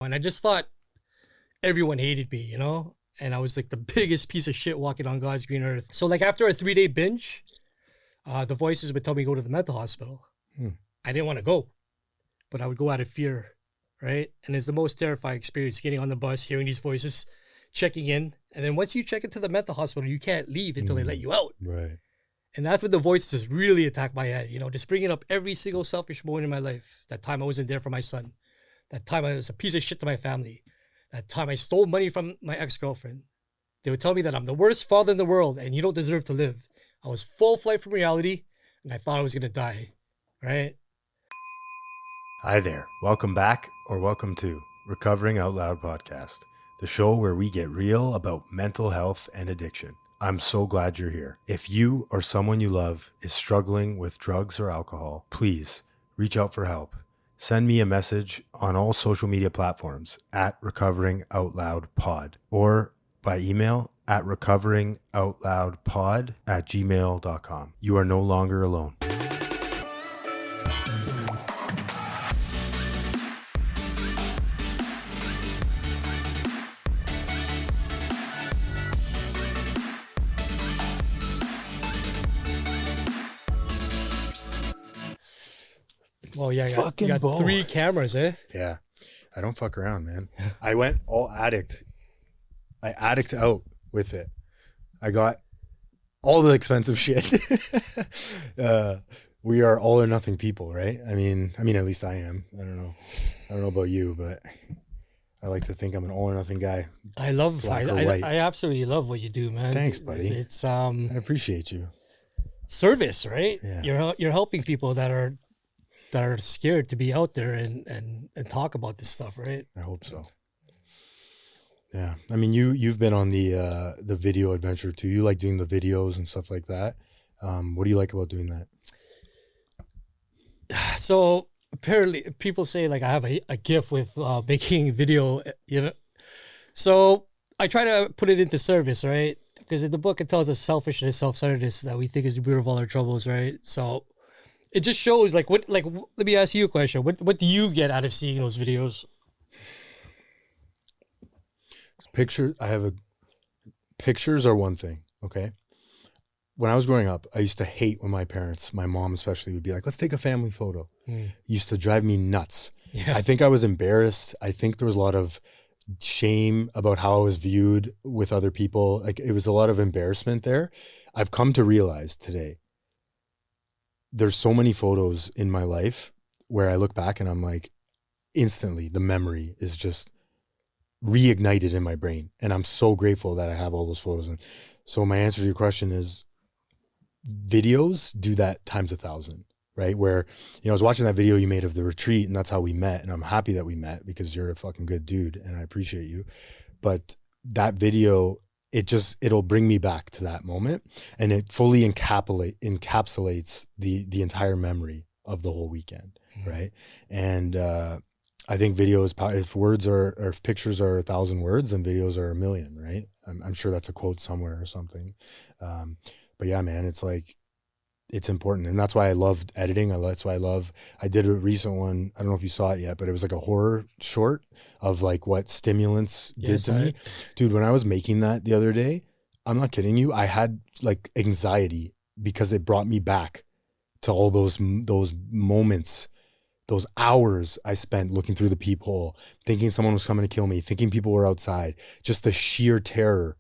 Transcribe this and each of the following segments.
And I just thought everyone hated me, and I was like the biggest piece of shit walking on God's green earth. So like after a 3-day binge, the voices would tell me to go to the mental hospital. I didn't want to go, but I would go out of fear, right? And it's the most terrifying experience, getting on the bus, hearing these voices, checking in. And then once you check into the mental hospital, you can't leave until they let you out. Right. And that's when the voices really attack my head, just bringing up every single selfish moment in my life. That time I wasn't there for my son. That time I was a piece of shit to my family. That time I stole money from my ex-girlfriend. They would tell me that I'm the worst father in the world and you don't deserve to live. I was full flight from reality and I thought I was going to die, right? Hi there. Welcome back or welcome to Recovering Out Loud podcast, the show where we get real about mental health and addiction. I'm so glad you're here. If you or someone you love is struggling with drugs or alcohol, please reach out for help. Send me a message on all social media platforms at Recovering Out Loud Pod or by email at recoveringoutloudpod@gmail.com. You are no longer alone. Well, yeah, you got 3 cameras, eh? Yeah, I don't fuck around, man. I went all addict. I addict out with it. I got all the expensive shit. We are all or nothing people, right? I mean, at least I am. I don't know about you, but I like to think I'm an all or nothing guy. I absolutely love what you do, man. Thanks, buddy. It's I appreciate you. service, right? Yeah. You're helping people that are scared to be out there and talk about this stuff, right? I hope so. Yeah. I mean, you've been on the video adventure too. You like doing the videos and stuff like that. What do you like about doing that? So apparently people say like I have a gift with making video, So I try to put it into service, right? Because in the book, it tells us selfishness, self-centeredness that we think is the root of all our troubles, right? So it just shows let me ask you a question. What do you get out of seeing those videos? Pictures are one thing. Okay. When I was growing up, I used to hate when my mom especially, would be like, let's take a family photo. It used to drive me nuts. Yeah. I think I was embarrassed. I think there was a lot of shame about how I was viewed with other people. Like it was a lot of embarrassment there. I've come to realize today, there's so many photos in my life where I look back and I'm like, instantly the memory is just reignited in my brain. And I'm so grateful that I have all those photos. And so my answer to your question is videos do that times 1,000, right? Where, I was watching that video you made of the retreat and that's how we met. And I'm happy that we met because you're a fucking good dude and I appreciate you. But that video, it'll bring me back to that moment and it fully encapsulates the entire memory of the whole weekend. Right. And, I think video is power. If pictures are 1,000 words, then videos are 1,000,000, right? I'm sure that's a quote somewhere or something. But yeah, man, it's like, it's important. And that's why I loved editing. I did a recent one. I don't know if you saw it yet, but it was like a horror short of like what stimulants did to me. Dude, when I was making that the other day, I'm not kidding you. I had like anxiety because it brought me back to all those moments, those hours I spent looking through the peephole, thinking someone was coming to kill me, thinking people were outside, just the sheer terror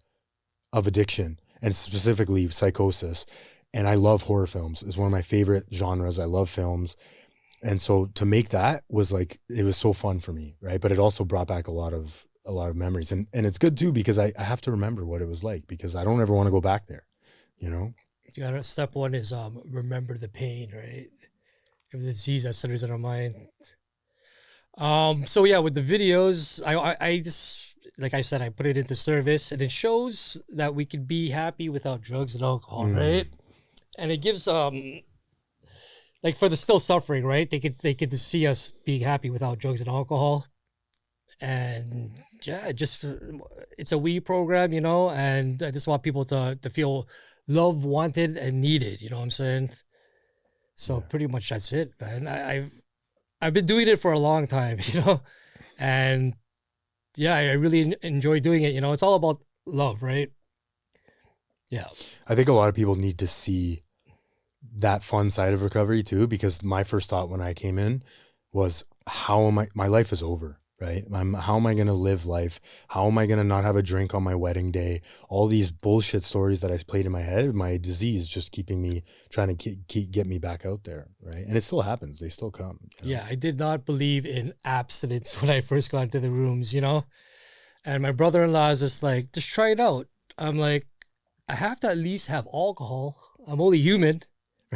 of addiction and specifically psychosis. And I love horror films. It's one of my favorite genres. I love films. And so to make that was like, it was so fun for me, right? But it also brought back a lot of memories. And it's good too, because I have to remember what it was like because I don't ever want to go back there, Step 1 is remember the pain, right? Of the disease that centers in our mind. So yeah, with the videos, I just, like I said, I put it into service and it shows that we can be happy without drugs and alcohol, right? And it gives, like for the still suffering, right? They could see us being happy without drugs and alcohol. And yeah, it's a we program, and I just want people to feel loved, wanted, and needed, you know what I'm saying? So pretty much that's it, man. I've been doing it for a long time, and yeah, I really enjoy doing it. You know, it's all about love, right? Yeah. I think a lot of people need to see that fun side of recovery too, because my first thought when I came in was, my life is over, right? How am I going to live life? How am I going to not have a drink on my wedding day? All these bullshit stories that I played in my head, my disease just keeping me, trying to get me back out there, right? And it still happens. They still come. You know? Yeah, I did not believe in abstinence when I first got into the rooms, you know? And my brother-in-law is just like, just try it out. I'm like, I have to at least have alcohol. I'm only human,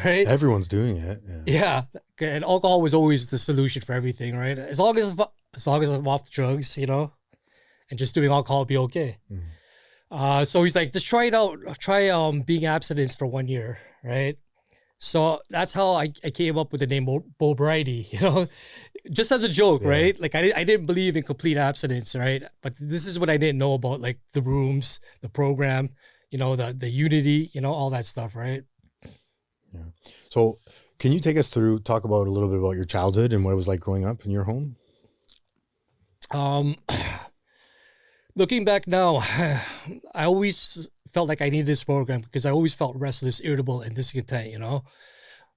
right? Everyone's doing it. Yeah. And alcohol was always the solution for everything, right? As long as I'm off the drugs, you know, and just doing alcohol will be okay. So he's like, just try it out. Try being abstinence for 1 year, right? So that's how I came up with the name Bo Brighty, you know, just as a joke, right? Like I didn't believe in complete abstinence, right? But this is what I didn't know about, like the rooms, the program, you know, the unity, you know, all that stuff, right? Yeah. So can you take us through, talk about a little bit about your childhood and what it was like growing up in your home? Looking back now, I always felt like I needed this program because I always felt restless, irritable, and discontent, you know?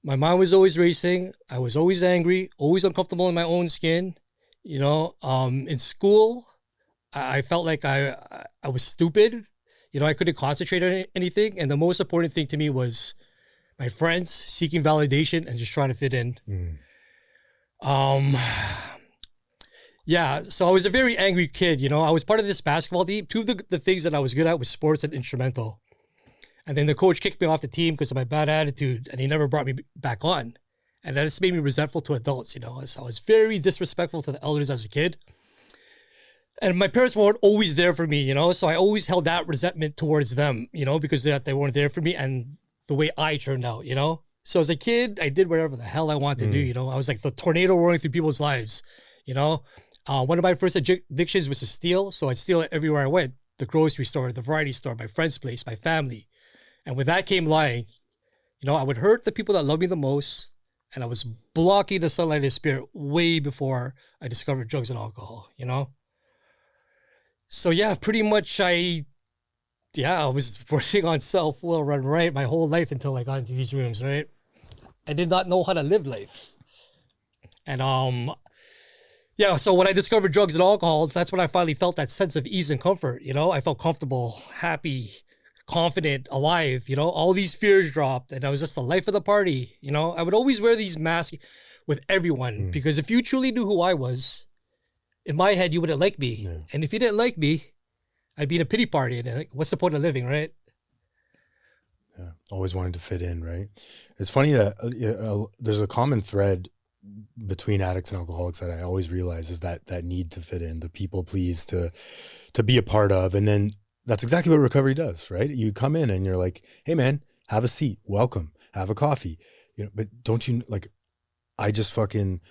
My mind was always racing. I was always angry, always uncomfortable in my own skin, you know? In school, I felt like I was stupid. You know, I couldn't concentrate on anything. And the most important thing to me was my friends, seeking validation and just trying to fit in. Yeah, so I was a very angry kid, you know. I was part of this basketball team. Two of the things that I was good at was sports and instrumental. And then the coach kicked me off the team because of my bad attitude, and he never brought me back on. And that just made me resentful to adults, you know. So I was very disrespectful to the elders as a kid. And my parents weren't always there for me, you know. So I always held that resentment towards them, you know, because they weren't there for me and the way I turned out, you know. So as a kid, I did whatever the hell I wanted to do, you know. I was like the tornado roaring through people's lives, you know. One of my first addictions was to steal, so I'd steal it everywhere I went. The grocery store, the variety store, my friend's place, my family. And with that came lying. You know, I would hurt the people that love me the most, and I was blocking the sunlight of the spirit way before I discovered drugs and alcohol, you know? So yeah, pretty much I was working on self-will run right my whole life until I got into these rooms, right? I did not know how to live life. And yeah, so when I discovered drugs and alcohol, that's when I finally felt that sense of ease and comfort, you know? I felt comfortable, happy, confident, alive, you know? All these fears dropped, and I was just the life of the party, you know? I would always wear these masks with everyone, because if you truly knew who I was, in my head, you wouldn't like me. Yeah. And if you didn't like me, I'd be in a pity party, and like, what's the point of living, right? Yeah, always wanted to fit in, right? It's funny that there's a common thread between addicts and alcoholics that I always realize is that need to fit in, the people please, to be a part of. And then that's exactly what recovery does, right? You come in and you're like, hey man, have a seat, welcome, have a coffee, you know, but don't you, like, I just fucking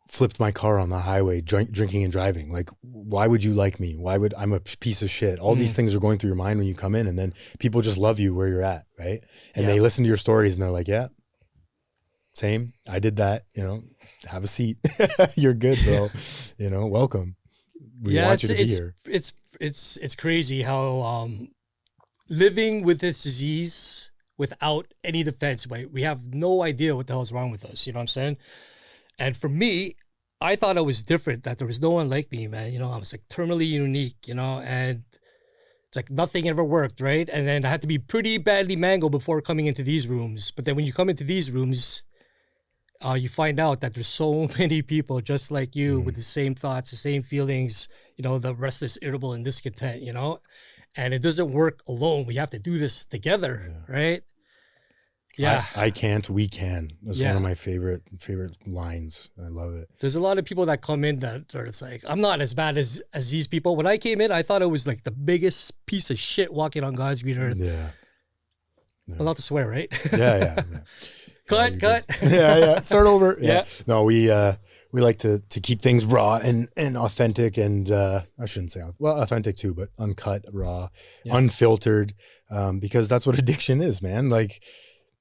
flipped my car on the highway, drinking and driving. Like, why would you like me? I'm a piece of shit. All these things are going through your mind when you come in, and then people just love you where you're at, right? And they listen to your stories and they're like, yeah, same. I did that, you know, have a seat. You're good, bro. You know, welcome. We want you to be here. It's crazy how living with this disease without any defense, we have no idea what the hell's wrong with us. You know what I'm saying? And for me, I thought I was different, that there was no one like me, man. You know, I was like terminally unique, you know, and it's like nothing ever worked, right? And then I had to be pretty badly mangled before coming into these rooms. But then when you come into these rooms, you find out that there's so many people just like you with the same thoughts, the same feelings, you know, the restless, irritable, and discontent, you know? And it doesn't work alone. We have to do this together, right? Yeah. I can't, we can. That's one of my favorite lines. I love it. There's a lot of people that come in that are, it's like, I'm not as bad as these people. When I came in, I thought it was like the biggest piece of shit walking on God's green earth. Yeah. I'm allowed to swear, right? Yeah. Cut. Yeah. Start over. Yeah. No, we like to keep things raw and authentic, and I shouldn't say authentic too, but uncut, raw, unfiltered, because that's what addiction is, man. Like,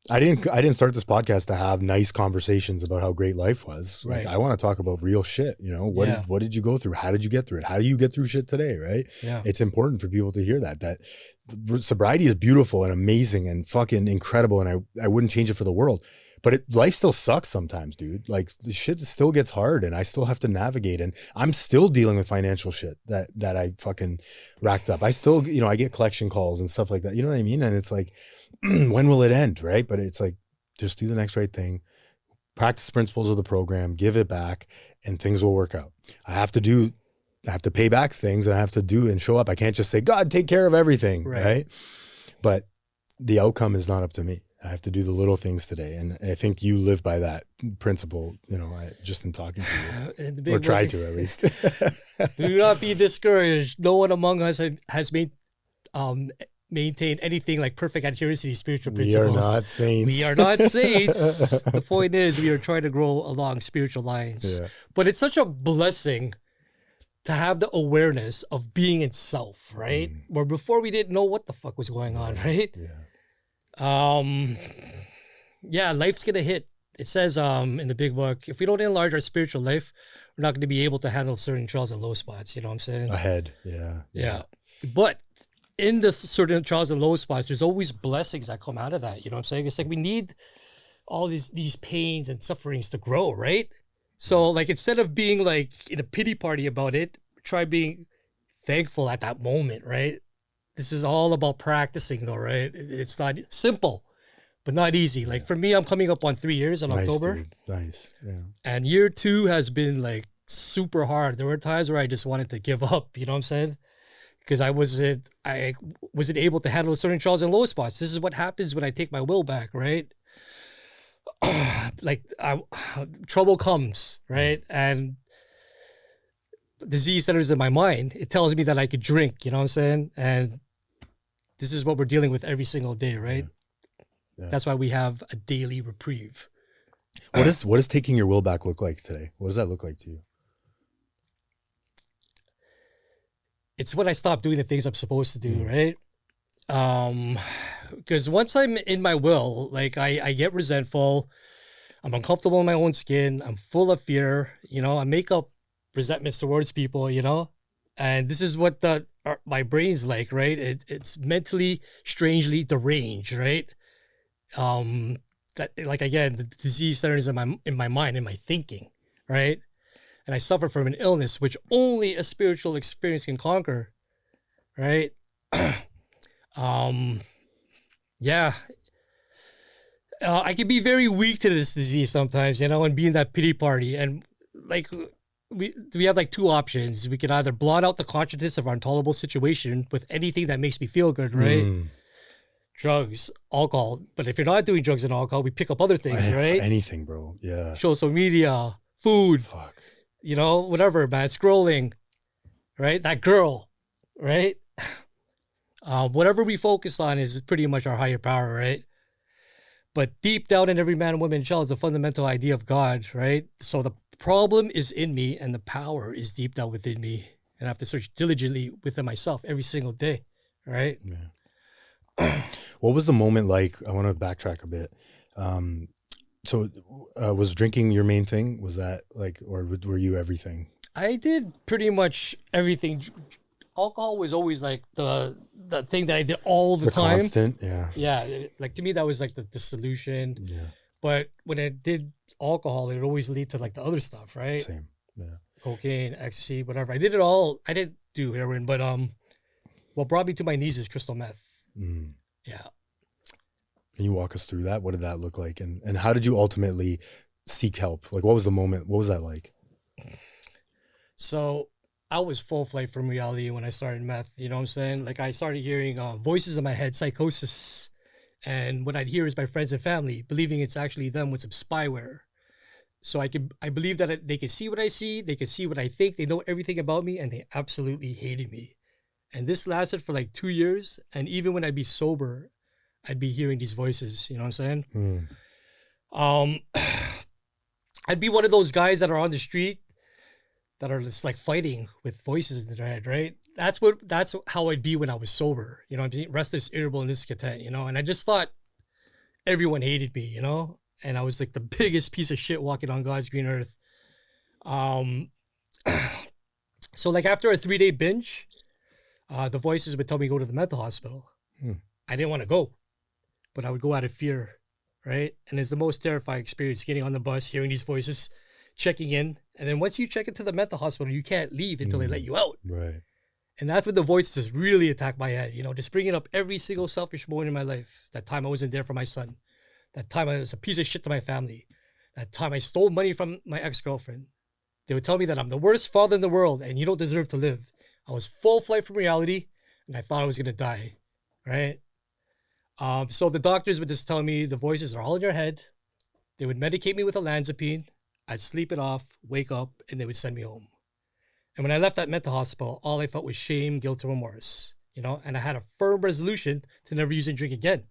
I didn't start this podcast to have nice conversations about how great life was. Like, Right. I want to talk about real shit. You know, Yeah. what did you go through? How did you get through it? How do you get through shit today? Right. Yeah. It's important for people to hear that sobriety is beautiful and amazing and fucking incredible. And I wouldn't change it for the world, but life still sucks sometimes, dude. Like, the shit still gets hard and I still have to navigate, and I'm still dealing with financial shit that I fucking racked up. I still, you know, I get collection calls and stuff like that. You know what I mean? And it's like, when will it end? Right. But it's like, just do the next right thing, practice the principles of the program, give it back, and things will work out. I have to pay back things, and I have to do and show up. I can't just say, God, take care of everything. Right. But the outcome is not up to me. I have to do the little things today. And I think you live by that principle, you know, just in talking to you, or try to at least. Do not be discouraged. No one among us has maintained anything like perfect adherence to these spiritual principles. We are not saints. We are not saints. The point is, we are trying to grow along spiritual lines. Yeah. But it's such a blessing to have the awareness of being in self, right? Where before we didn't know what the fuck was going on, right? Yeah, life's gonna hit. It says in the big book, if we don't enlarge our spiritual life, we're not gonna be able to handle certain trials and low spots. You know what I'm saying? Ahead, yeah. But in the certain trials and low spots, there's always blessings that come out of that. You know what I'm saying? It's like we need all these pains and sufferings to grow, right? So like, instead of being like in a pity party about it, try being thankful at that moment, right? This is all about practicing though, right? It's not simple, but not easy. Like for me, I'm coming up on 3 years in October. Dude. Nice. Yeah. And year 2 has been like super hard. There were times where I just wanted to give up, you know what I'm saying? Because I wasn't able to handle certain trials and low spots. This is what happens when I take my will back, right? Trouble comes, right? And disease centers in my mind. It tells me that I could drink, you know what I'm saying? And this is what we're dealing with every single day, right? Yeah. That's why we have a daily reprieve. What does taking your will back look like today? What does that look like to you? It's when I stop doing the things I'm supposed to do, right? Because once I'm in my will, like I get resentful, I'm uncomfortable in my own skin, I'm full of fear, you know, I make up resentments towards people, you know, and this is what my brain's like, right? It's mentally, strangely deranged, right? That, like, again, the disease centers in my mind, in my thinking, right? And I suffer from an illness which only a spiritual experience can conquer, right? Yeah. I can be very weak to this disease sometimes, you know, and be in that pity party. And like, we have like 2 options. We can either blot out the consciousness of our intolerable situation with anything that makes me feel good, right? Drugs, alcohol. But if you're not doing drugs and alcohol, we pick up other things, right? Anything, bro. Yeah. Social media, food. Fuck. You know, whatever, man. Scrolling, right? That girl, right? Whatever we focus on is pretty much our higher power, right? But deep down in every man, woman, and child is the fundamental idea of God, right? So the problem is in me and the power is deep down within me. And I have to search diligently within myself every single day, right? Yeah. What was the moment like? I want to backtrack a bit. So was drinking your main thing? Was that like, or were you everything? I did pretty much everything. Alcohol was always like the thing that I did all the time. Constant, yeah. Yeah, like to me that was like the solution. Yeah. But when I did alcohol, it would always lead to like the other stuff, right? Same. Yeah. Cocaine, ecstasy, whatever. I did it all. I didn't do heroin, but what brought me to my knees is crystal meth. Yeah. Can you walk us through that? What did that look like? And how did you ultimately seek help? Like, what was the moment? What was that like? So I was full flight from reality when I started meth. You know what I'm saying? Like, I started hearing voices in my head, psychosis. And what I'd hear is my friends and family, believing it's actually them with some spyware. So I believe that they can see what I see, they can see what I think, they know everything about me, and they absolutely hated me. And this lasted for like 2 years. And even when I'd be sober, I'd be hearing these voices. You know what I'm saying? I'd be one of those guys that are on the street that are just like fighting with voices in their head, right? That's how I'd be when I was sober. You know what I'm saying? Restless, irritable, and discontent, you know? And I just thought everyone hated me, you know? And I was like the biggest piece of shit walking on God's green earth. Um, so like after a 3-day binge, the voices would tell me to go to the mental hospital. I didn't want to go, but I would go out of fear, right? And it's the most terrifying experience getting on the bus, hearing these voices, checking in. And then once you check into the mental hospital, you can't leave until they let you out. Right. And that's when the voices really attack my head, you know, just bringing up every single selfish moment in my life. That time I wasn't there for my son. That time I was a piece of shit to my family. That time I stole money from my ex-girlfriend. They would tell me that I'm the worst father in the world and you don't deserve to live. I was full flight from reality and I thought I was going to die, right? So the doctors would just tell me the voices are all in your head. They would medicate me with olanzapine. I'd sleep it off, wake up, and they would send me home. And when I left that mental hospital, all I felt was shame, guilt, and remorse, you know, and I had a firm resolution to never use and drink again.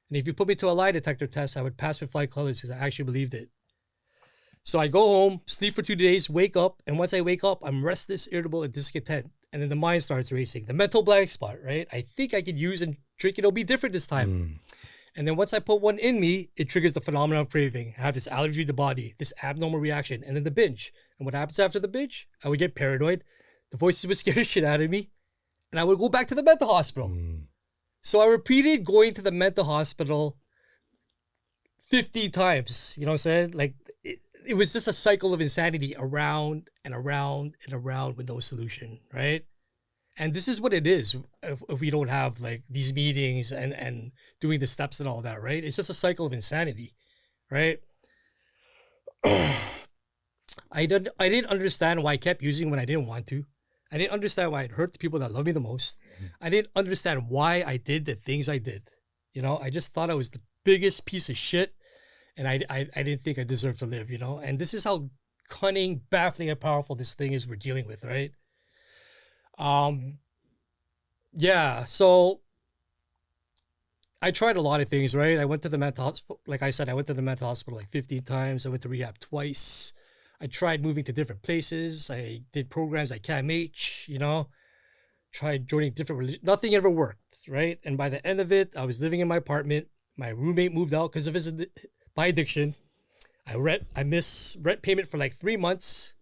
And if you put me to a lie detector test, I would pass with flying colors because I actually believed it. So I go home, sleep for 2 days, wake up, and once I wake up, I'm restless, irritable, and discontent. And then the mind starts racing. The mental blank spot, right? I think I could use and drink it. It'll be different this time. And then once I put one in me, it triggers the phenomenon of craving. I have this allergy to the body, this abnormal reaction, and then the binge. And what happens after the binge? I would get paranoid. The voices would scare the shit out of me. And I would go back to the mental hospital. So I repeated going to the mental hospital 50 times. You know what I'm saying? Like, it was just a cycle of insanity around and around and around with no solution, right? And this is what it is if we don't have like these meetings and doing the steps and all that, right? It's just a cycle of insanity, right? I didn't understand why I kept using when I didn't want to. I didn't understand why it hurt the people that love me the most. I didn't understand why I did the things I did. You know, I just thought I was the biggest piece of shit. And I didn't think I deserved to live, you know? And this is how cunning, baffling, and powerful this thing is we're dealing with, right? Yeah, so I tried a lot of things, right? I went to the mental hospital. Like I said, I went to the mental hospital like 15 times. I went to rehab twice. I tried moving to different places. I did programs like CAMH, you know? Tried joining different religions. Nothing ever worked, right? And by the end of it, I was living in my apartment. My roommate moved out because of his by addiction. I missed rent payment for like 3 months.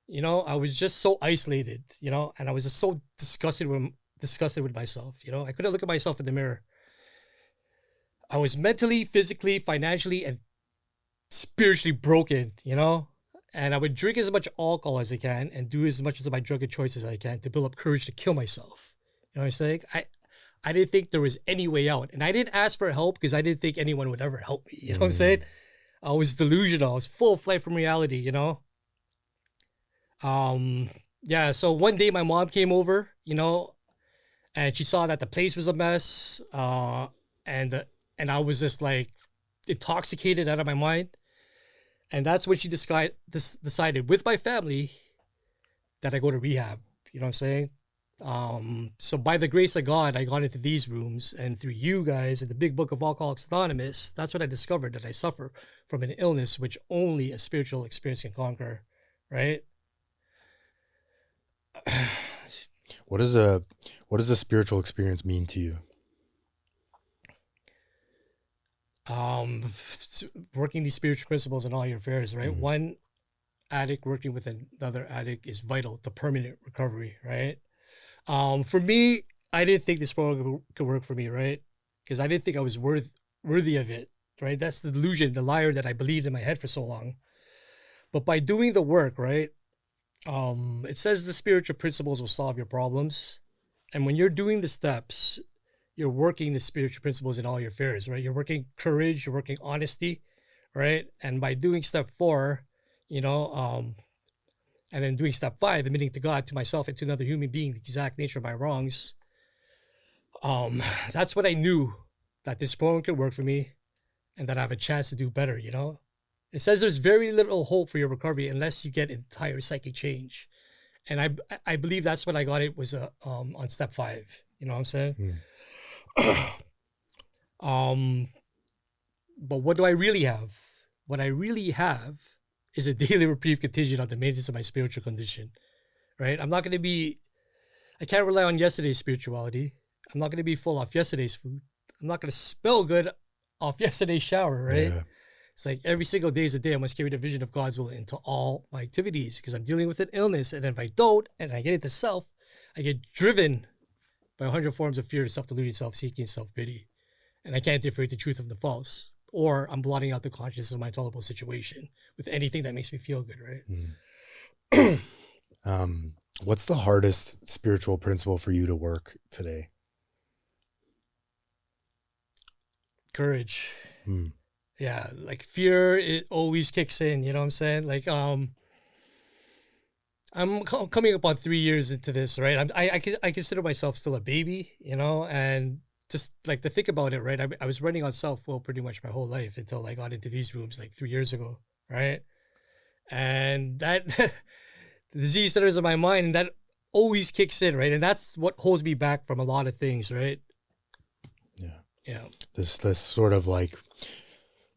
You know, I was just so isolated, you know, and I was just so disgusted with myself, you know. I couldn't look at myself in the mirror. I was mentally, physically, financially, and spiritually broken, you know. And I would drink as much alcohol as I can and do as much of my drug of choice as I can to build up courage to kill myself. You know what I'm saying? I didn't think there was any way out. And I didn't ask for help because I didn't think anyone would ever help me. You know what I'm saying? I was delusional. I was full flight from reality, you know? Yeah, so one day my mom came over, you know, and she saw that the place was a mess. And I was just like intoxicated out of my mind. And that's when she decided with my family that I go to rehab. You know what I'm saying? So by the grace of God, I got into these rooms, and through you guys and the big book of Alcoholics Anonymous, that's when I discovered that I suffer from an illness which only a spiritual experience can conquer, right? What does a spiritual experience mean to you? Working these spiritual principles in all your affairs, right? One addict working with another addict is vital to permanent recovery, right? For me, I didn't think this program could work for me, right? Because I didn't think I was worthy of it, right? That's the delusion, the liar that I believed in my head for so long. But by doing the work, right? It says the spiritual principles will solve your problems. And when you're doing the steps, you're working the spiritual principles in all your affairs, right? You're working courage, you're working honesty, right? And by doing step 4, you know, and then doing step 5, admitting to God, to myself, and to another human being the exact nature of my wrongs, that's when I knew that this program could work for me and that I have a chance to do better, you know? It says there's very little hope for your recovery unless you get entire psychic change. And I believe that's what I got. It was on step 5, you know what I'm saying? But what do I really have? What I really have is a daily reprieve contingent on the maintenance of my spiritual condition, right? I can't rely on yesterday's spirituality. I'm not going to be full off yesterday's food. I'm not going to smell good off yesterday's shower, right? Yeah. It's like every single day is a day I must carry the vision of God's will into all my activities because I'm dealing with an illness. And if I don't, and I get into self, I get driven by 100 forms of fear, self-deluding, self-seeking, self-pity. And I can't differentiate the truth from the false. Or I'm blotting out the consciousness of my intolerable situation with anything that makes me feel good, right? What's the hardest spiritual principle for you to work today? Courage. Yeah, like fear, it always kicks in, you know what I'm saying? Like, I'm coming up on 3 years into this, right? I consider myself still a baby, you know, and just like to think about it, right? I was running on self-will pretty much my whole life until I got into these rooms like 3 years ago, right? And that the disease centers in my mind, and that always kicks in, right? And that's what holds me back from a lot of things, right? Yeah. This sort of like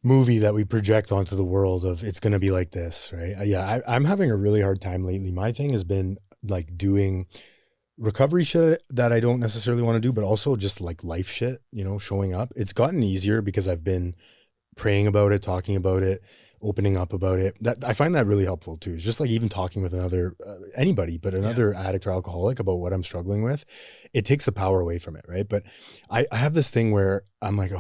movie that we project onto the world of it's going to be like this, right? Yeah, I'm having a really hard time lately. My thing has been like doing recovery shit that I don't necessarily want to do, but also just like life shit, you know, showing up. It's gotten easier because I've been praying about it, talking about it, opening up about it. That I find that really helpful too. It's just like even talking with another anybody, but another addict or alcoholic about what I'm struggling with. It takes the power away from it, right? But I have this thing where I'm like,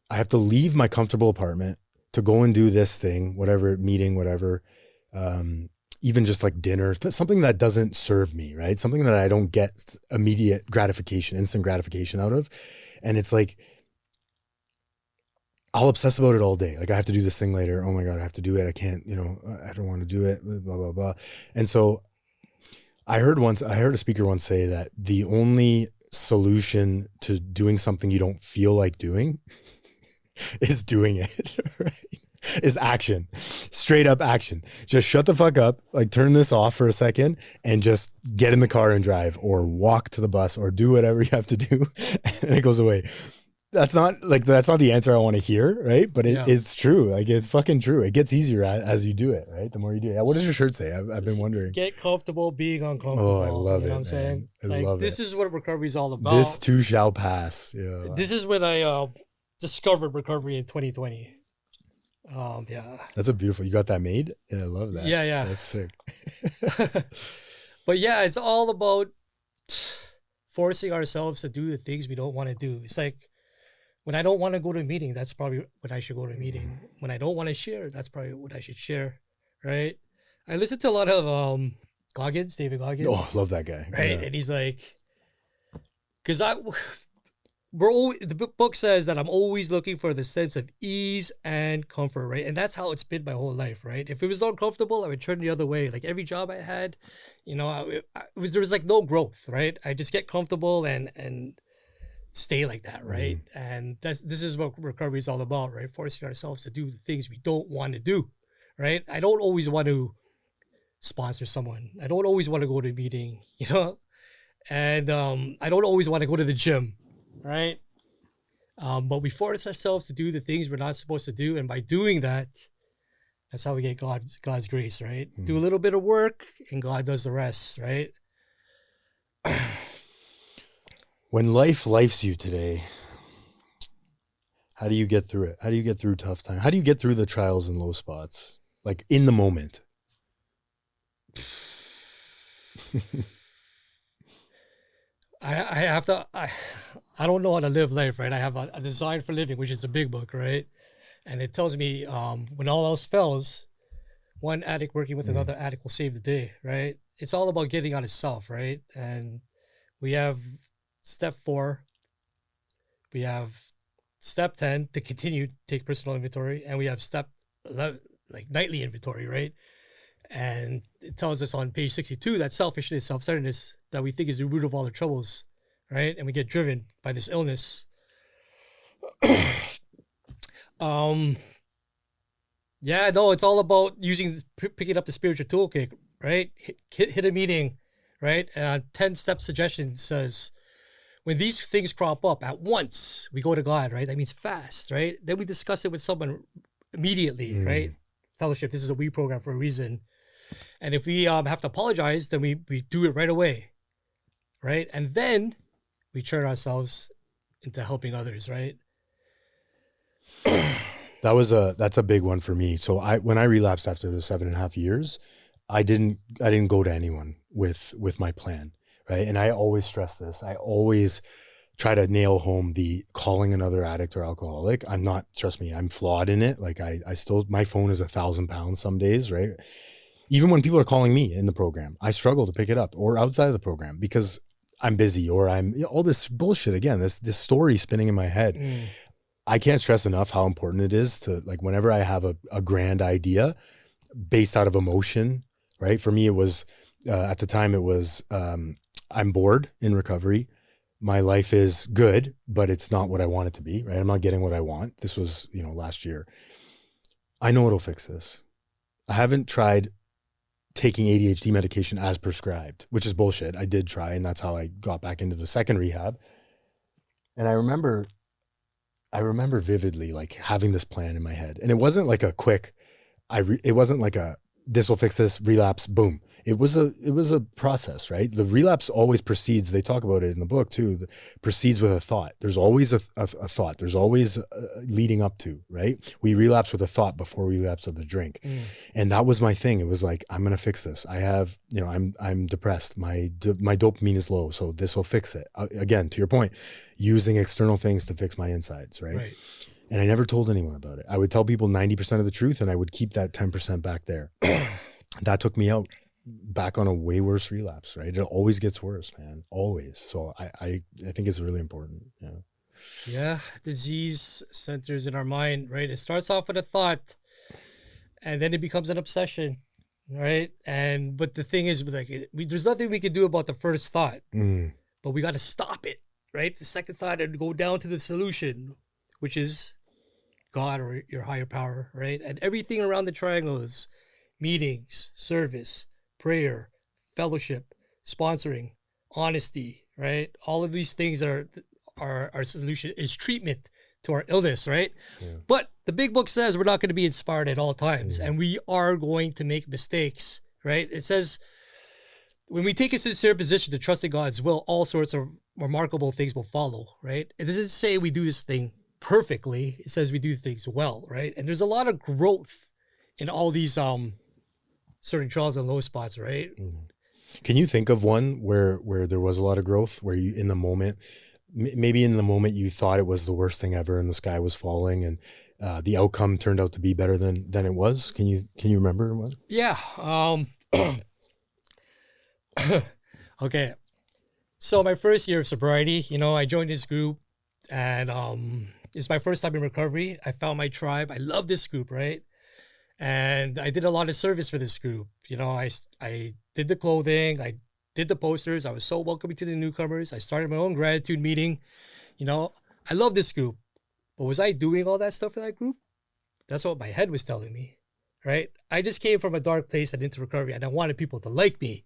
I have to leave my comfortable apartment to go and do this thing, whatever meeting, whatever, even just like dinner, something that doesn't serve me, right? Something that I don't get immediate gratification, instant gratification out of. And it's like, I'll obsess about it all day. Like I have to do this thing later. Oh my God, I have to do it. I can't, I don't want to do it, blah, blah, blah. And so I heard a speaker once say that the only solution to doing something you don't feel like doing is doing it, right? Is action, straight up action. Just shut the fuck up, like turn this off for a second and just get in the car and drive or walk to the bus or do whatever you have to do. And it goes away. That's not the answer I want to hear, right? But it's true. Like it's fucking true. It gets easier as you do it, right? The more you do it. What does your shirt say? I've been wondering. Get comfortable being uncomfortable. Oh, I love it. You know what I'm saying? I love this it. is what recovery is all about. This too shall pass. Yeah. This is when I discovered recovery in 2020. Yeah. That's a beautiful. You got that made? Yeah, I love that. Yeah. That's sick. But yeah, it's all about forcing ourselves to do the things we don't want to do. It's like when I don't want to go to a meeting, that's probably when I should go to a meeting. When I don't want to share, that's probably what I should share, right? I listen to a lot of David Goggins. Oh, love that guy. Right, yeah. And he's like, because the book says that I'm always looking for the sense of ease and comfort, right? And that's how it's been my whole life, right? If it was uncomfortable, I would turn the other way. Like every job I had, there was like no growth, right? I just get comfortable and stay like that, right? And this is what recovery is all about, right? Forcing ourselves to do the things we don't want to do, right? I don't always want to sponsor someone. I don't always want to go to a meeting, and I don't always want to go to the gym, right? But we force ourselves to do the things we're not supposed to do, and by doing that, that's how we get God's grace, right? Do a little bit of work, and God does the rest, right? When life lifes you today, how do you get through it? How do you get through tough times? How do you get through the trials and low spots? Like in the moment. I don't know how to live life, right? I have a design for living, which is the big book, right? And it tells me when all else fails, one addict working with another addict will save the day, right? It's all about getting on itself, right? And we have step 4, we have step 10 to continue, take personal inventory, and we have step 11, like nightly inventory, right? And it tells us on page 62 that selfishness, self-centeredness, that we think is the root of all the troubles, right? And we get driven by this illness. Yeah, no, it's all about picking up the spiritual toolkit, right? Hit a meeting, right? 10-step suggestion says, when these things crop up at once, we go to God, right? That means fast, right? Then we discuss it with someone immediately, right? Fellowship, this is a we program for a reason. And if we have to apologize, then we do it right away, right? And then we turn ourselves into helping others, right? That's a big one for me. So when I relapsed after the 7.5 years, I didn't go to anyone with my plan, right? And I always stress this. I always try to nail home the calling another addict or alcoholic. I'm not, trust me, I'm flawed in it. Like I still, my phone is 1,000 pounds some days, right? Even when people are calling me in the program, I struggle to pick it up, or outside of the program, because I'm busy, or I'm all this bullshit again, this story spinning in my head. I can't stress enough how important it is to, like, whenever I have a grand idea based out of emotion, right? For me, it was, at the time it was, I'm bored in recovery. My life is good, but it's not what I want it to be, right? I'm not getting what I want. This was, last year. I know it'll fix this. I haven't tried taking ADHD medication as prescribed, which is bullshit. I did try, and that's how I got back into the second rehab. And I remember vividly, like, having this plan in my head, and it wasn't like a quick, it wasn't like a, this will fix this, relapse, boom. It was a process, right? The relapse always precedes, they talk about it in the book too, precedes with a thought. There's always a thought. There's always leading up to, right? We relapse with a thought before we relapse with a drink. And that was my thing. It was like, I'm going to fix this. I have, I'm depressed. My dopamine is low. So this will fix it. Again, to your point, using external things to fix my insides, right? And I never told anyone about it. I would tell people 90% of the truth, and I would keep that 10% back there. That took me out back on a way worse relapse, right? It always gets worse, man. Always. So I think it's really important. Yeah. Yeah. Disease centers in our mind, right? It starts off with a thought, and then it becomes an obsession, right? But the thing is, like, there's nothing we can do about the first thought, but we got to stop it, right? The second thought, and go down to the solution, which is God or your higher power, right? And everything around the triangle is meetings, service, prayer, fellowship, sponsoring, honesty, right? All of these things are our solution, is treatment to our illness, right? Yeah. But the big book says we're not going to be inspired at all times, and we are going to make mistakes, right? It says when we take a sincere position to trust in God's will, all sorts of remarkable things will follow, right? It doesn't say we do this thing perfectly. It says we do things well, right? And there's a lot of growth in all these certain trials and low spots, right? Can you think of one where there was a lot of growth, where you, in the moment, maybe in the moment you thought it was the worst thing ever and the sky was falling, and the outcome turned out to be better than it was? Can you remember one? Yeah. Okay. So my first year of sobriety, I joined this group, and it's my first time in recovery. I found my tribe. I love this group, right? And I did a lot of service for this group. I did the clothing, I did the posters. I was so welcoming to the newcomers. I started my own gratitude meeting. I love this group. But was I doing all that stuff for that group? That's what my head was telling me, right? I just came from a dark place and into recovery, and I wanted people to like me,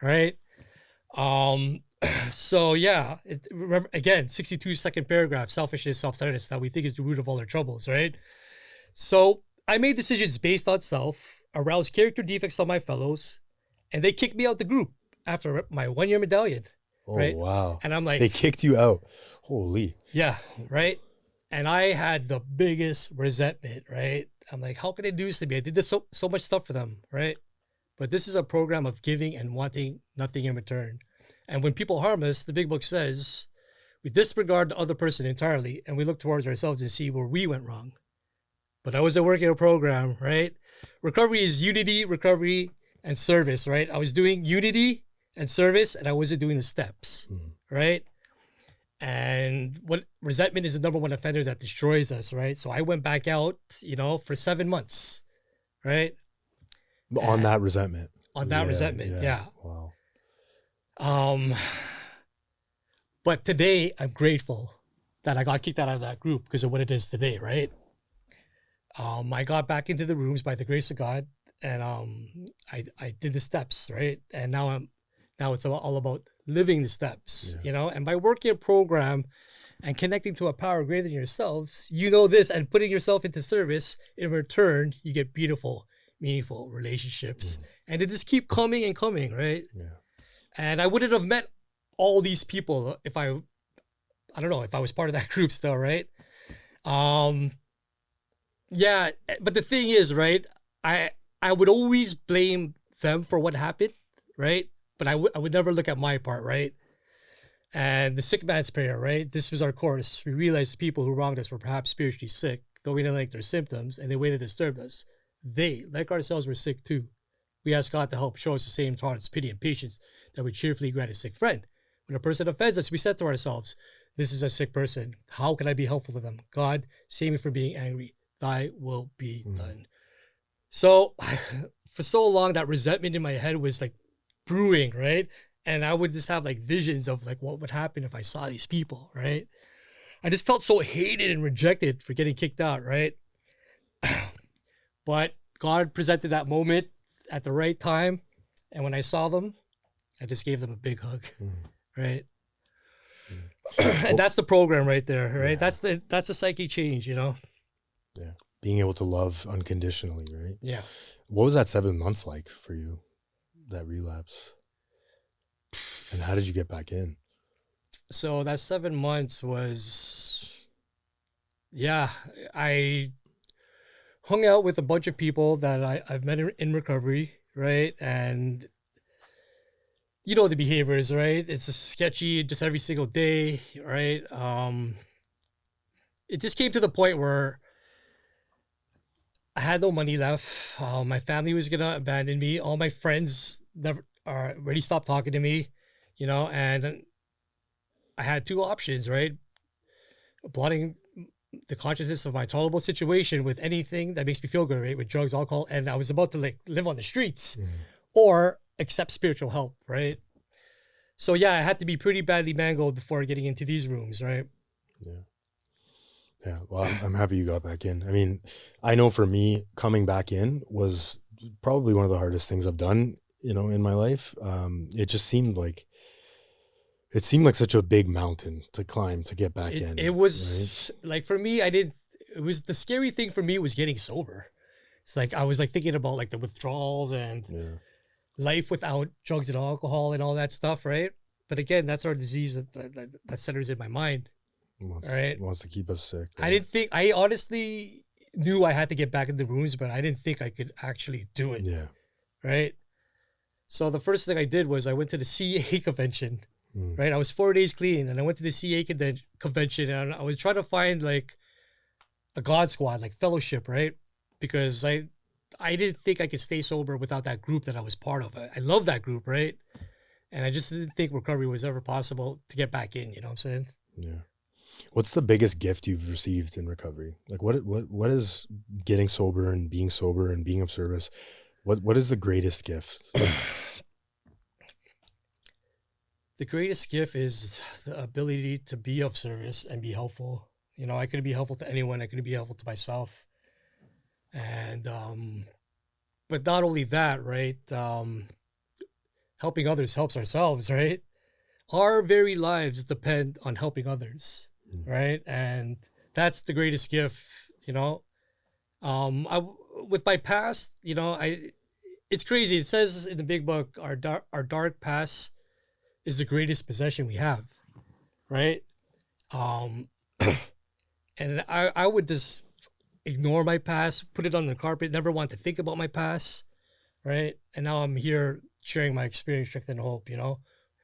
right? So yeah, remember again, 62-second paragraph, selfishness, self-centeredness, that we think is the root of all our troubles, right? So I made decisions based on self, aroused character defects on my fellows, and they kicked me out the group after my 1-year medallion. Oh, right? Wow. And I'm like, they kicked you out. Holy. Yeah. Right. And I had the biggest resentment, right? I'm like, how can they do this to me? I did this so much stuff for them, right? But this is a program of giving and wanting nothing in return. And when people harm us, the big book says we disregard the other person entirely, and we look towards ourselves and see where we went wrong. But I was working a program, right? Recovery is unity, recovery, and service, right? I was doing unity and service, and I wasn't doing the steps, right? And what resentment is the number one offender that destroys us, right? So I went back out, for 7 months, right? On that resentment. On that resentment, yeah. Wow. But today I'm grateful that I got kicked out of that group because of what it is today, right? I got back into the rooms by the grace of God, and I did the steps, right? And now it's all about living the steps, and by working a program and connecting to a power greater than yourselves, this, and putting yourself into service, in return, you get beautiful, meaningful relationships. And it just keep coming and coming, right? Yeah. And I wouldn't have met all these people if I don't know, if I was part of that group still, right? Yeah, but the thing is, right? I would always blame them for what happened, right? But I would never look at my part, right? And the sick man's prayer, right? This was our course. We realized the people who wronged us were perhaps spiritually sick, though we didn't like their symptoms and the way they disturbed us. They, like ourselves, were sick too. We asked God to help show us the same tolerance, pity, and patience that we cheerfully grant a sick friend. When a person offends us, we said to ourselves, this is a sick person. How can I be helpful to them? God, save me from being angry. Thy will be done. So for so long, that resentment in my head was like brewing, right? And I would just have like visions of like what would happen if I saw these people, right? I just felt so hated and rejected for getting kicked out, right? But God presented that moment at the right time. And when I saw them, I just gave them a big hug, right? And that's the program right there, right? Yeah. That's the psyche change, you know? Yeah. Being able to love unconditionally, right? Yeah. What was that 7 months like for you, that relapse? And how did you get back in? So that 7 months was, yeah, I hung out with a bunch of people that I've met in recovery, right? And you know the behaviors, right? It's just sketchy just every single day, right? It just came to the point where I had no money left. My family was gonna abandon me. All my friends never already stopped talking to me, you know, and I had two options, right? Blotting the consciousness of my tolerable situation with anything that makes me feel good, right? With drugs, alcohol, and I was about to like live on the streets, or accept spiritual help, right? So yeah, I had to be pretty badly mangled before getting into these rooms, right? Yeah. Yeah. Well, I'm happy you got back in. I mean, I know for me, coming back in was probably one of the hardest things I've done, you know, in my life. It just seemed like such a big mountain to climb to get back in. It was like, for me, it was the scary thing for me was getting sober. It's like, I was like thinking about like the withdrawals and life without drugs and alcohol and all that stuff, right? But again, that's our disease that centers in my mind. Wants to keep us sick. I honestly knew I had to get back in the rooms, but I didn't think I could actually do it. Yeah. Right. So the first thing I did was I went to the CA convention, right? I was 4 days clean and I went to the CA convention and I was trying to find like a God squad, like fellowship, right? Because I didn't think I could stay sober without that group that I was part of. I love that group, right? And I just didn't think recovery was ever possible to get back in, you know what I'm saying? Yeah. What's the biggest gift you've received in recovery? Like what is getting sober and being of service? What is the greatest gift? The greatest gift is the ability to be of service and be helpful. You know, I could be helpful to anyone. I could be helpful to myself. And, but not only that, right? Helping others helps ourselves, right? Our very lives depend on helping others, right? And that's the greatest gift, you know? With my past, you know, it's crazy. It says in the big book, our dark past is the greatest possession we have, right? And I would just ignore my past, put it on the carpet, never want to think about my past, right? And now I'm here sharing my experience, strength, and hope, you know?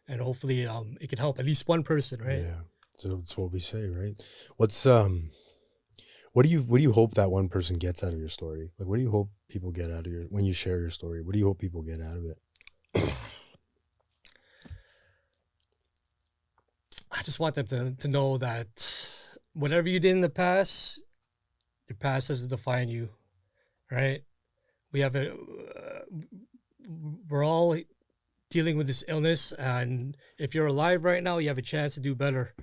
And hopefully it can help at least one person, right? Yeah. So that's what we say, right? What's what do you hope that one person gets out of your story? Like, what do you hope people get out of when you share your story? What do you hope people get out of it? I just want them to know that whatever you did in the past, your past doesn't define you, right? We're all dealing with this illness, and if you're alive right now, you have a chance to do better,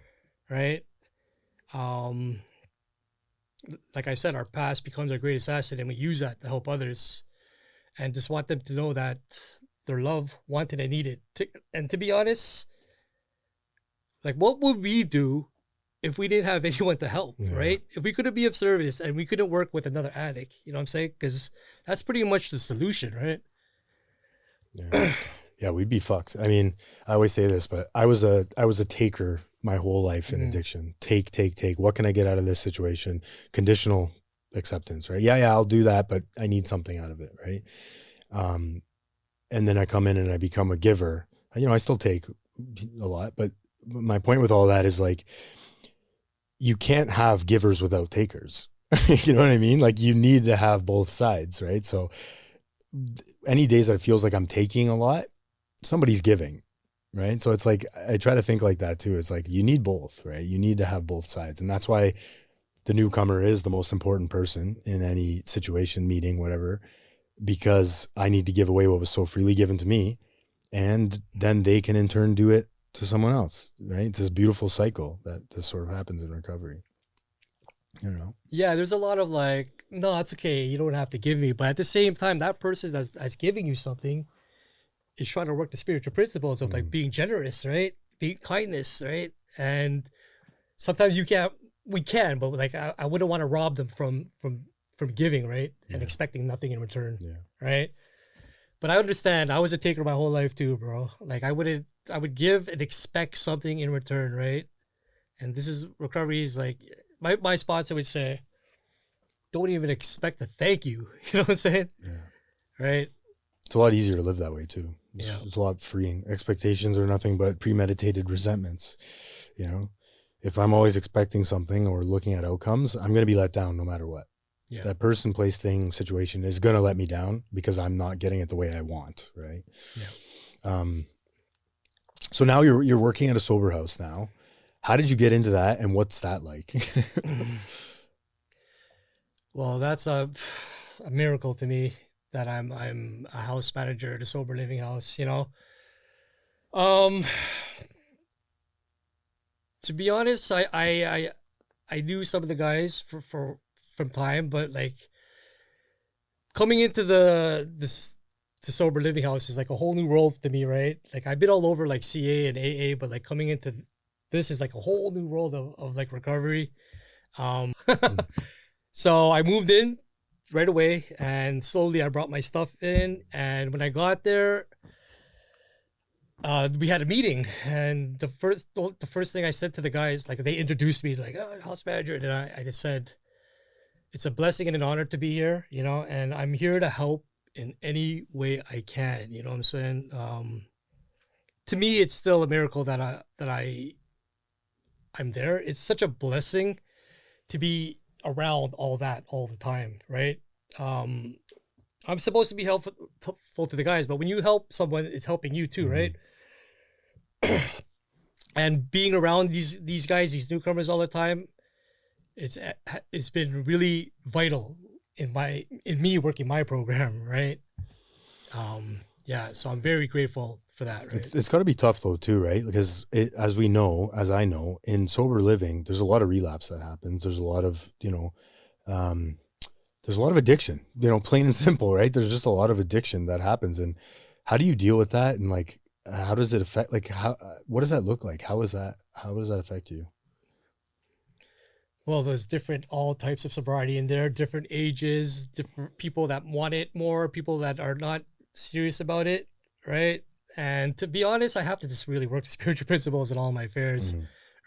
right? Like I said, our past becomes our greatest asset, and we use that to help others. And just want them to know that they're loved, wanted, and needed. And to be honest, like, what would we do if we didn't have anyone to help, right? If we couldn't be of service and we couldn't work with another addict, you know what I'm saying? Because that's pretty much the solution, right? Yeah. Yeah, we'd be fucked. I mean, I always say this, but I was a taker my whole life in addiction. Take. What can I get out of this situation? Conditional acceptance, right? Yeah, I'll do that, but I need something out of it, right? And then I come in and I become a giver. I still take a lot, but my point with all that is like, you can't have givers without takers. You know what I mean? Like, you need to have both sides, right? So any days that it feels like I'm taking a lot, somebody's giving, right? So it's like, I try to think like that too. It's like, you need both, right? You need to have both sides. And that's why the newcomer is the most important person in any situation, meeting, whatever, because I need to give away what was so freely given to me. And then they can in turn do it to someone else, right? It's this beautiful cycle that this sort of happens in recovery. Yeah, there's a lot of like, no, that's okay. You don't have to give me. But at the same time, that person that's giving you something is trying to work the spiritual principles of like being generous, right? Being kindness, right? And sometimes we can, but like, I wouldn't want to rob them from giving, right? And expecting nothing in return, right? But I understand. I was a taker my whole life too, bro. Like, I would give and expect something in return, right? And this is recovery is like, my sponsor would say, don't even expect a thank you. You know what I'm saying? Yeah. Right? It's a lot easier to live that way too. It's a lot freeing. Expectations are nothing but premeditated resentments. If I'm always expecting something or looking at outcomes, I'm going to be let down no matter what. Yeah. That person, place, thing, situation is going to let me down because I'm not getting it the way I want. Right. Yeah. So now you're working at a sober house now. How did you get into that, and what's that like? Well, that's a miracle to me that I'm a house manager at a sober living house. To be honest, I knew some of the guys from time, but like coming into the sober living house is like a whole new world to me, right? Like, I've been all over like CA and AA, but like coming into this is like a whole new world of like recovery. So I moved in right away, and slowly I brought my stuff in. And when I got there, we had a meeting, and the first thing I said to the guys, like, they introduced me like, oh, house manager, and I just said, it's a blessing and an honor to be here, and I'm here to help in any way I can. You know what I'm saying? To me, it's still a miracle that I'm there. It's such a blessing to be around all that all the time, right? I'm supposed to be helpful to the guys, but when you help someone, it's helping you too, right? And being around these guys, these newcomers all the time, it's been really vital in me working my program, right? So I'm very grateful for that, right? It's got to be tough though too, right? Because as I know, in sober living, there's a lot of relapse that happens. There's a lot of there's a lot of addiction, plain and simple, right? There's just a lot of addiction that happens. And how do you deal with that? And like, how does it affect, like, what does that look like? How does that affect you? Well, there's all types of sobriety in there, different ages, different people that want it more, people that are not serious about it, right? And to be honest, I have to just really work the spiritual principles in all my affairs,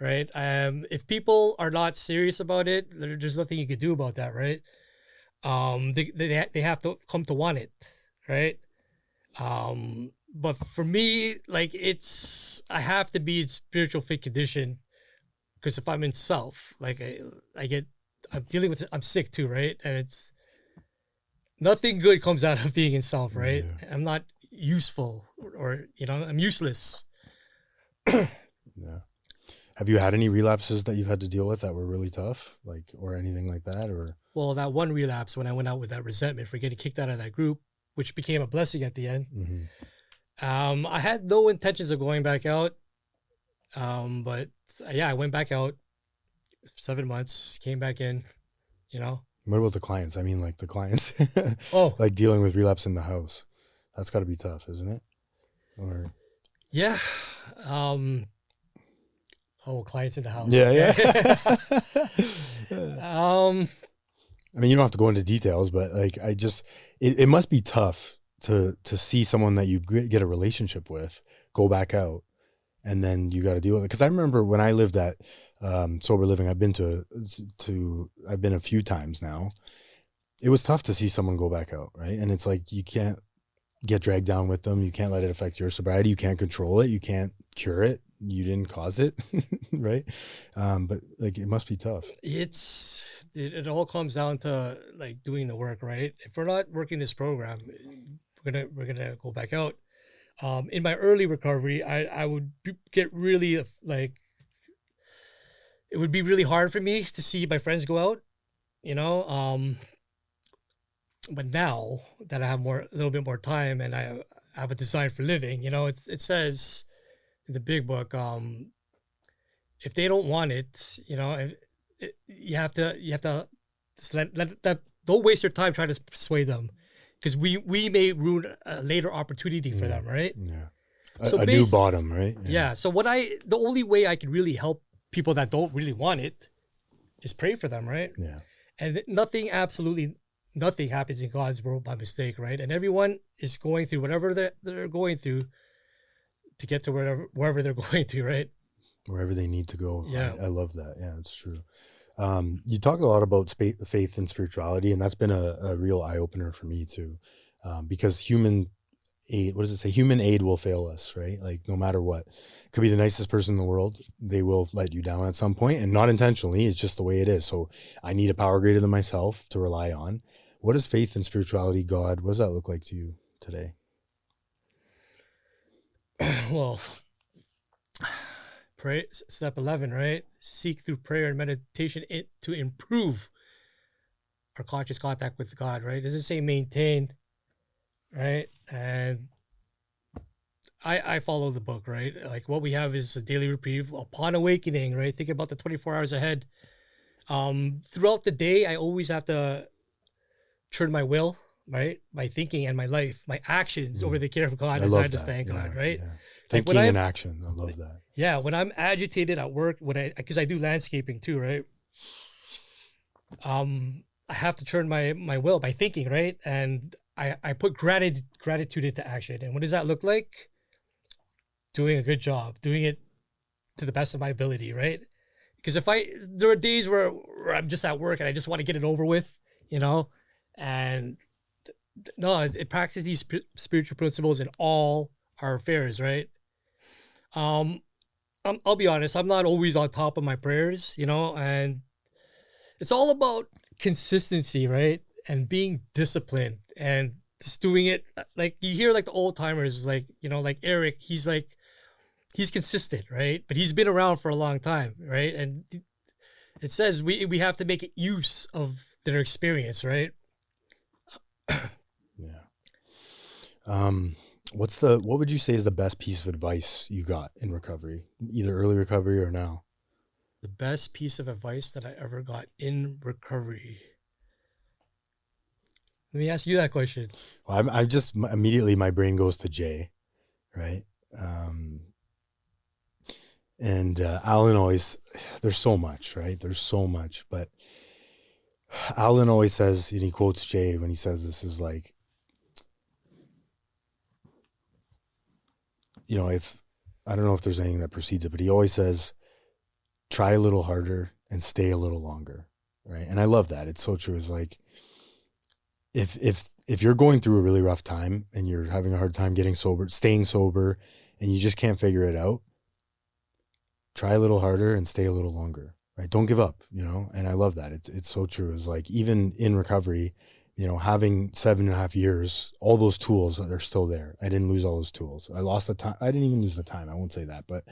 right? If people are not serious about it, there's nothing you can do about that, right? They have to come to want it, right? But for me, like, I have to be in spiritual fit condition, because if I'm in self, like I'm sick too, right? And it's nothing good comes out of being in self, right? Yeah. I'm not useful, or I'm useless. Yeah. Have you had any relapses that you've had to deal with that were really tough, like, or anything like that? Or well, that one relapse when I went out with that resentment for getting kicked out of that group, which became a blessing at the end. I had no intentions of going back out, but I went back out 7 months, came back in. What about the clients? I mean, like the clients, oh, like dealing with relapse in the house. That's got to be tough, isn't it? Or yeah. Clients in the house. Yeah, okay. Yeah. I mean, you don't have to go into details, but like, it must be tough to see someone that you get a relationship with go back out and then you got to deal with it. Because I remember when I lived at Sober Living, I've been I've been a few times now. It was tough to see someone go back out, right? And it's like you can't get dragged down with them. You can't let it affect your sobriety. You can't control it. You can't cure it. You didn't cause it, right? But like it must be tough. It all comes down to like doing the work, right? If we're not working this program, we're gonna go back out. In my early recovery, I would get really like, it would be really hard for me to see my friends go out, you know. But now that I have a little bit more time and I have a design for living, you know, it says in the big book, if they don't want it, you know, you have to just let that, don't waste your time trying to persuade them, because we may ruin a later opportunity for them, right? Yeah. So a new bottom, right? Yeah. So the only way I can really help people that don't really want it is pray for them, right? Yeah. And absolutely nothing happens in God's world by mistake, right? And everyone is going through whatever they're going through to get to wherever they're going to, right? Wherever they need to go. Yeah. I love that. Yeah, it's true. You talk a lot about faith and spirituality, and that's been a real eye opener for me too. Because human aid, what does it say? Human aid will fail us, right? Like no matter what. It could be the nicest person in the world. They will let you down at some point, and not intentionally. It's just the way it is. So I need a power greater than myself to rely on. What is faith and spirituality, God? What does that look like to you today? Well, pray, step 11, right? Seek through prayer and meditation to improve our conscious contact with God, right? It doesn't say maintain, right? And I follow the book, right? Like what we have is a daily reprieve upon awakening, right? Think about the 24 hours ahead. Throughout the day, I always have to turn my will, right? My thinking and my life, my actions over the care of God as I understand God, right? Yeah. Like Thinking and action. I love that. Yeah. When I'm agitated at work, because I do landscaping too, right? I have to turn my will by thinking, right? And I put gratitude into action. And what does that look like? Doing a good job, doing it to the best of my ability, right? Because there are days where I'm just at work and I just want to get it over with, you know? And no, it practices these spiritual principles in all our affairs, right? I'll be honest, I'm not always on top of my prayers, you know, and it's all about consistency, right? And being disciplined and just doing it. Like you hear like the old timers, like, you know, like Eric, he's consistent, right? But he's been around for a long time, right? And it says we have to make use of their experience, right? Yeah. What would you say is the best piece of advice you got in recovery, either early recovery or now? The best piece of advice that I ever got in recovery. Let me ask you that question. Well, I'm just immediately my brain goes to Jay, right? And Alan always, there's so much, right? There's so much, but Alan always says, and he quotes Jay when he says this, is like, you know, I don't know if there's anything that precedes it, but he always says, try a little harder and stay a little longer, right? And I love that. It's so true. It's like, if you're going through a really rough time and you're having a hard time getting sober, staying sober, and you just can't figure it out, try a little harder and stay a little longer, right? Don't give up, you know? And I love that. It's so true. It's like, even in recovery, you know, having 7.5 years, all those tools are still there. I didn't lose all those tools. I lost the time. I didn't even lose the time. I won't say that, but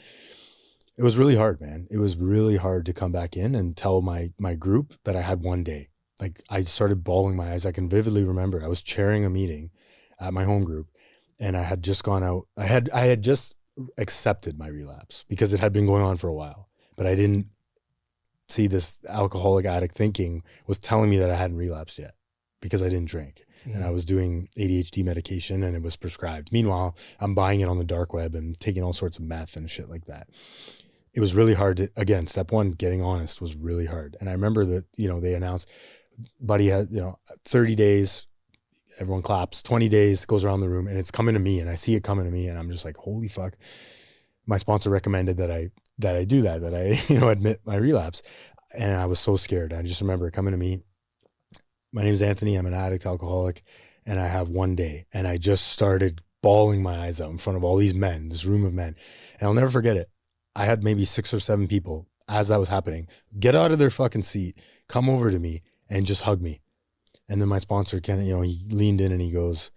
it was really hard, man. It was really hard to come back in and tell my group that I had one day. Like I started bawling my eyes. I can vividly remember I was chairing a meeting at my home group and I had just gone out. I had just accepted my relapse because it had been going on for a while, but I didn't see this alcoholic addict thinking was telling me that I hadn't relapsed yet because I didn't drink and I was doing ADHD medication and it was prescribed. Meanwhile, I'm buying it on the dark web and taking all sorts of meth and shit like that. It was really hard to, again, step one, getting honest was really hard. And I remember that, you know, they announced, buddy has, 30 days, everyone claps, 20 days, goes around the room and it's coming to me and I see it coming to me and I'm just like, holy fuck. my sponsor recommended that I do that I admit my relapse. And I was so scared. I just remember coming to me. My name is Anthony. I'm an addict, alcoholic, and I have one day. And I just started bawling my eyes out in front of all these men, this room of men. And I'll never forget it. I had maybe 6 or 7 people as that was happening get out of their fucking seat, come over to me, and just hug me. And then my sponsor, Ken, he leaned in and he goes,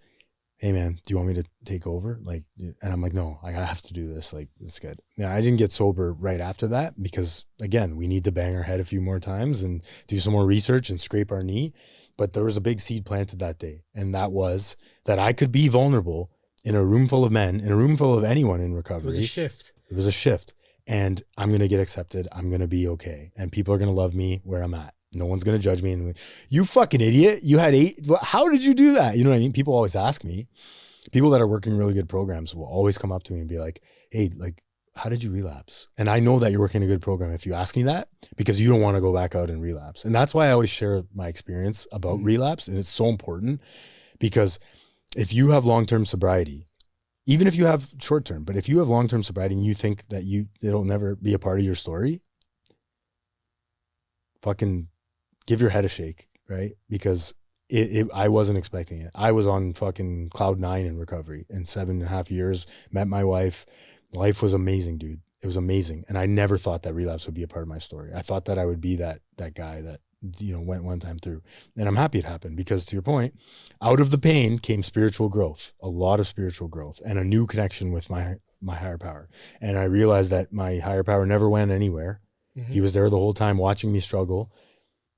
"Hey man, do you want me to take over?" Like, and I'm like, "No, I have to do this. Like, it's good." Yeah, I didn't get sober right after that because, again, we need to bang our head a few more times and do some more research and scrape our knee. But there was a big seed planted that day, and that was that I could be vulnerable in a room full of men, in a room full of anyone in recovery. It was a shift. It was a shift, and I'm gonna get accepted. I'm gonna be okay, and people are gonna love me where I'm at. No one's going to judge me. And you fucking idiot. You had 8. How did you do that? You know what I mean? People always ask me. People that are working really good programs will always come up to me and be like, "Hey, like, how did you relapse?" And I know that you're working a good program if you ask me that, because you don't want to go back out and relapse. And that's why I always share my experience about relapse. And it's so important because if you have long-term sobriety, even if you have short-term, but if you have long-term sobriety and you think that it'll never be a part of your story, fucking give your head a shake, right? Because I wasn't expecting it. I was on fucking cloud 9 in recovery in 7.5 years, met my wife. Life was amazing, dude. It was amazing. And I never thought that relapse would be a part of my story. I thought that I would be that guy that, went one time through. And I'm happy it happened because, to your point, out of the pain came spiritual growth, a lot of spiritual growth and a new connection with my higher power. And I realized that my higher power never went anywhere. Mm-hmm. He was there the whole time watching me struggle.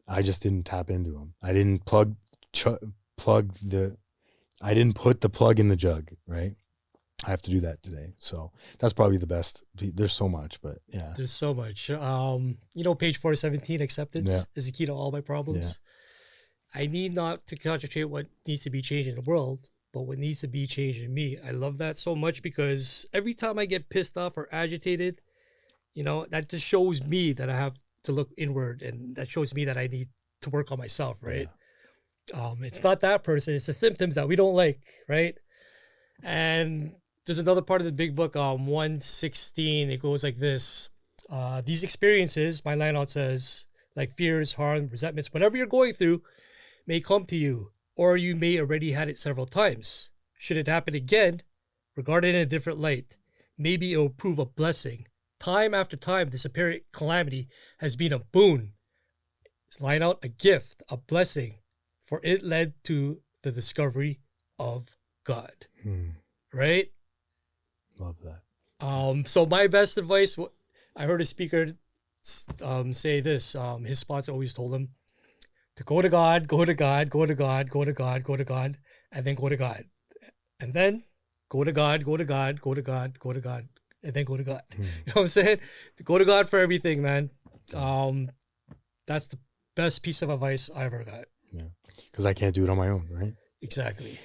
I just didn't tap into him. I didn't I didn't put the plug in the jug, right? I have to do that today. So that's probably the best. There's so much, but yeah. There's so much. Page 417, acceptance is the key to all my problems. Yeah. I need not to concentrate what needs to be changed in the world, but what needs to be changed in me. I love that so much because every time I get pissed off or agitated, that just shows me that I have to look inward, and that shows me that I need to work on myself, right? Yeah. It's not that person, it's the symptoms that we don't like, right? And there's another part of the big book, 116, it goes like this. These experiences, my line out says, like fears, harm, resentments, whatever you're going through may come to you, or you may already had it several times. Should it happen again, regard it in a different light. Maybe it will prove a blessing. Time after time, this apparent calamity has been a boon. It's line out, a gift, a blessing, for it led to the discovery of God. Right? Love that. So my best advice, I heard a speaker say this. His sponsor always told him to go to God, go to God, go to God, go to God, go to God, and then go to God. And then go to God, go to God, go to God, go to God. And then go to God. You know what I'm saying? To go to God for everything, man. That's the best piece of advice I ever got. Yeah. Because I can't do it on my own, right? Exactly.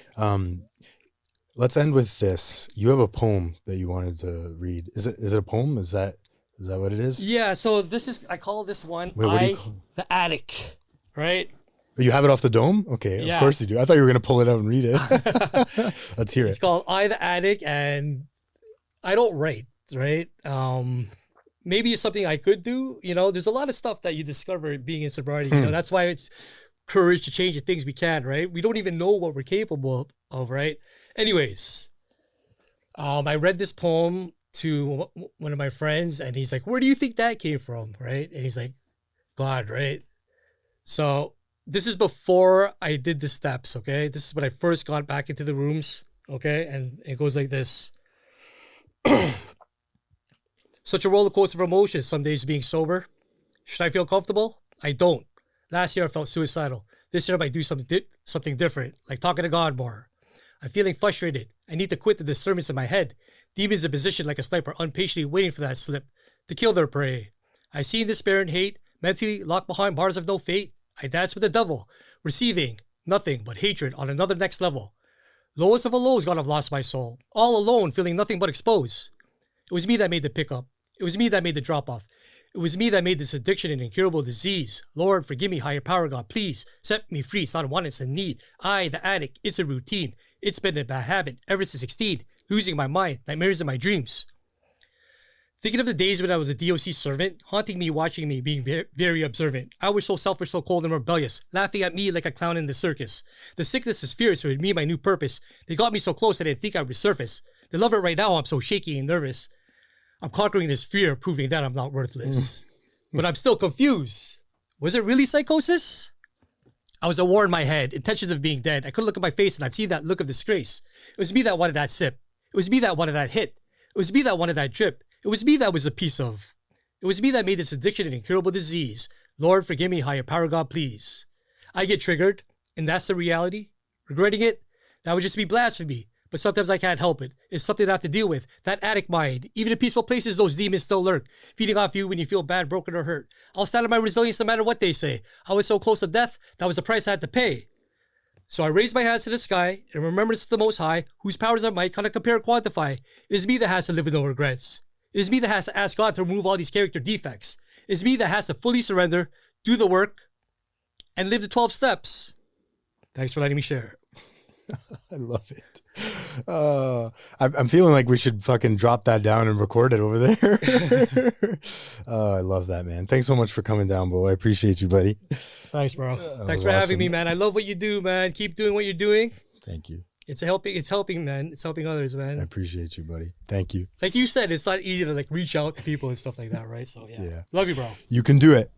Let's end with this. You have a poem that you wanted to read. Is it a poem? Is that what it is? Yeah, so I call this one the Addict, right? You have it off the dome? Okay, yeah. Of course you do. I thought you were going to pull it out and read it. Let's hear it. It's called I the Addict, and I don't write, right? Maybe it's something I could do. There's a lot of stuff that you discover being in sobriety. That's why it's courage to change the things we can, right? We don't even know what we're capable of, right? Anyways, I read this poem to one of my friends, and he's like, "Where do you think that came from?" Right? And he's like, "God," right? So this is before I did the steps, okay? This is when I first got back into the rooms, okay? And it goes like this. Such a roller coaster of emotions, some days being sober. Should I feel comfortable? I don't. Last year I felt suicidal. This year I might do something different, like talking to God more. I'm feeling frustrated. I need to quit the disturbance in my head. Demons in position like a sniper, impatiently waiting for that slip to kill their prey. I see despair and hate, mentally locked behind bars of no fate. I dance with the devil, receiving nothing but hatred on another next level. Lowest of all lows, God, I've lost my soul. All alone, feeling nothing but exposed. It was me that made the pickup. It was me that made the drop off. It was me that made this addiction an incurable disease. Lord, forgive me, higher power, God. Please set me free. It's not a want, it's a need. I, the addict, it's a routine. It's been a bad habit ever since 16. Losing my mind, nightmares in my dreams. Thinking of the days when I was a DOC servant, haunting me, watching me, being very observant. I was so selfish, so cold and rebellious, laughing at me like a clown in the circus. The sickness is fierce with me, my new purpose. They got me so close I didn't think I'd resurface. They love it right now, I'm so shaky and nervous. I'm conquering this fear, proving that I'm not worthless. But I'm still confused. Was it really psychosis? I was at war in my head, intentions of being dead. I couldn't look at my face and I'd see that look of disgrace. It was me that wanted that sip. It was me that wanted that hit. It was me that wanted that drip. It was me that was a piece of. It was me that made this addiction an incurable disease. Lord, forgive me, higher power, God, please. I get triggered, and that's the reality. Regretting it, that would just be blasphemy. But sometimes I can't help it. It's something I have to deal with. That addict mind. Even in peaceful places, those demons still lurk, feeding off you when you feel bad, broken, or hurt. I'll stand on my resilience no matter what they say. I was so close to death, that was the price I had to pay. So I raise my hands to the sky in remembrance of the Most High, whose powers I might kind of compare and quantify. It is me that has to live with no regrets. It is me that has to ask God to remove all these character defects. It is me that has to fully surrender, do the work, and live the 12 steps. Thanks for letting me share. I love it. I'm feeling like we should fucking drop that down and record it over there. I love that, man. Thanks so much for coming down, Bo. I appreciate you, buddy. Thanks, bro. Thanks for having me, man. I love what you do, man. Keep doing what you're doing. Thank you. It's helping, man. It's helping others, man. I appreciate you, buddy. Thank you. Like you said, it's not easy to like reach out to people and stuff like that, right? So yeah. Love you, bro. You can do it.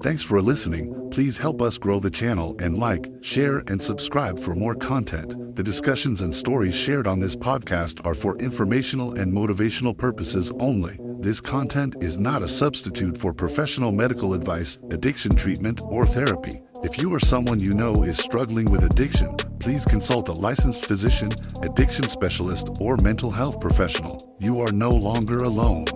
Thanks for listening. Please help us grow the channel and like, share, and subscribe for more content. The discussions and stories shared on this podcast are for informational and motivational purposes only. This content is not a substitute for professional medical advice, addiction treatment, or therapy. If you or someone you know is struggling with addiction, please consult a licensed physician, addiction specialist, or mental health professional. You are no longer alone.